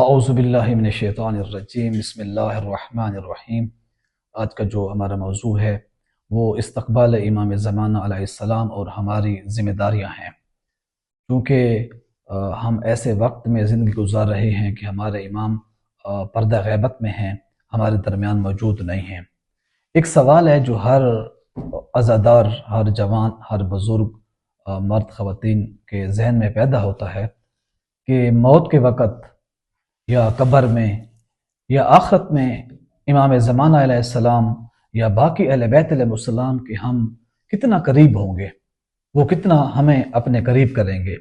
اعوذ باللہ من الشیطان الرجیم، بسم اللہ الرحمن الرحیم۔ آج کا جو ہمارا موضوع ہے وہ استقبال امام زمانہ علیہ السلام اور ہماری ذمہ داریاں ہیں۔ کیونکہ ہم ایسے وقت میں زندگی گزار رہے ہیں کہ ہمارے امام پردہ غیبت میں ہیں، ہمارے درمیان موجود نہیں ہیں۔ ایک سوال ہے جو ہر عزادار، ہر جوان، ہر بزرگ، مرد خواتین کے ذہن میں پیدا ہوتا ہے کہ موت کے وقت یا قبر میں یا آخرت میں امام زمانہ علیہ السلام یا باقی اہل بیت علیہ السلام کے ہم کتنا قریب ہوں گے، وہ کتنا ہمیں اپنے قریب کریں گے۔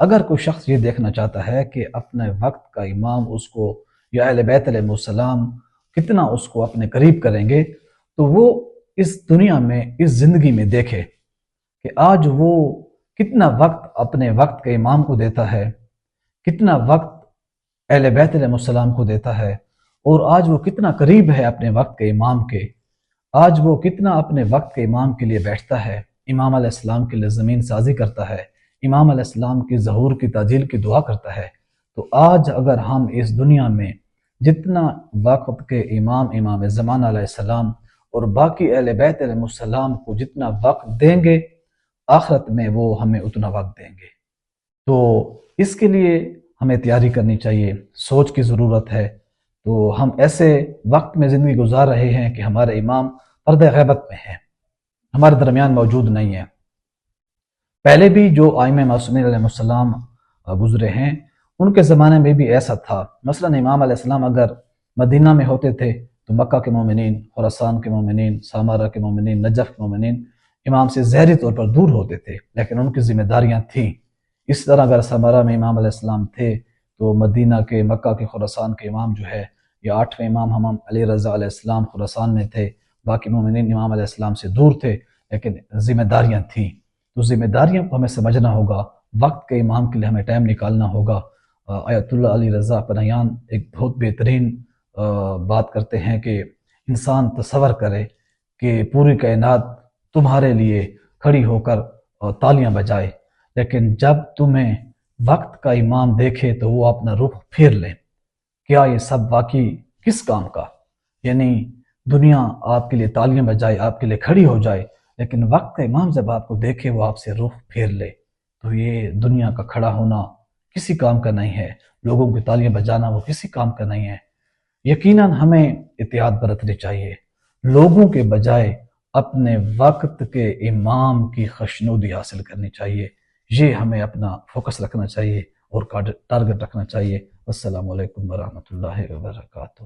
اگر کوئی شخص یہ دیکھنا چاہتا ہے کہ اپنے وقت کا امام اس کو یا اہل بیت علیہ السلام کتنا اس کو اپنے قریب کریں گے، تو وہ اس دنیا میں، اس زندگی میں دیکھے کہ آج وہ کتنا وقت اپنے وقت کے امام کو دیتا ہے، کتنا وقت اہل بیت علیہ السلام کو دیتا ہے، اور آج وہ کتنا قریب ہے اپنے وقت کے امام کے۔ آج وہ کتنا اپنے وقت کے امام کے لیے بیٹھتا ہے، امام علیہ السلام کے لیے زمین سازی کرتا ہے، امام علیہ السلام کی ظہور کی تعجیل کی دعا کرتا ہے۔ تو آج اگر ہم اس دنیا میں جتنا وقت کے امام زمانہ علیہ السلام اور باقی اہل بیت علیہ السلام کو جتنا وقت دیں گے، آخرت میں وہ ہمیں اتنا وقت دیں گے۔ تو اس کے لیے ہمیں تیاری کرنی چاہیے، سوچ کی ضرورت ہے۔ تو ہم ایسے وقت میں زندگی گزار رہے ہیں کہ ہمارے امام پردہ غیبت میں ہیں، ہمارے درمیان موجود نہیں ہیں۔ پہلے بھی جو ائمہ معصومین علیہ السلام گزرے ہیں، ان کے زمانے میں بھی ایسا تھا۔ مثلا امام علیہ السلام اگر مدینہ میں ہوتے تھے تو مکہ کے مومنین، خراسان کے مومنین، سامارا کے مومنین، نجف کے مومنین امام سے ظاہری طور پر دور ہوتے تھے، لیکن ان کی ذمہ داریاں تھیں۔ اس طرح اگر سامارا میں امام علیہ السلام تھے تو مدینہ کے، مکہ کے، خراسان کے امام جو ہے، یا 8ویں امام ہمام علی رضا علیہ السلام خراسان میں تھے، باقی مومنین امام علیہ السلام سے دور تھے، لیکن ذمہ داریاں تھیں۔ تو ذمہ داریوں کو ہمیں سمجھنا ہوگا، وقت کے امام کے لیے ہمیں ٹائم نکالنا ہوگا۔ آیت اللہ علی رضا پنہیان ایک بہت بہترین بات کرتے ہیں کہ انسان تصور کرے کہ پوری کائنات تمہارے لیے کھڑی ہو کر تالیاں بجائے، لیکن جب تمہیں وقت کا امام دیکھے تو وہ اپنا رخ پھیر لے۔ کیا یہ سب واقعی کس کام کا؟ یعنی دنیا آپ کے لیے تالیاں بجائے، آپ کے لیے کھڑی ہو جائے، لیکن وقت کا امام جب آپ کو دیکھے، وہ آپ سے رخ پھیر لے، تو یہ دنیا کا کھڑا ہونا کسی کام کا نہیں ہے، لوگوں کی تالیاں بجانا وہ کسی کام کا نہیں ہے۔ یقیناً ہمیں احتیاط برتنی چاہیے، لوگوں کے بجائے اپنے وقت کے امام کی خوشنودی حاصل کرنی چاہیے۔ یہ ہمیں اپنا فوکس رکھنا چاہیے اور ٹارگٹ رکھنا چاہیے۔ السلام علیکم ورحمۃ اللہ وبرکاتہ۔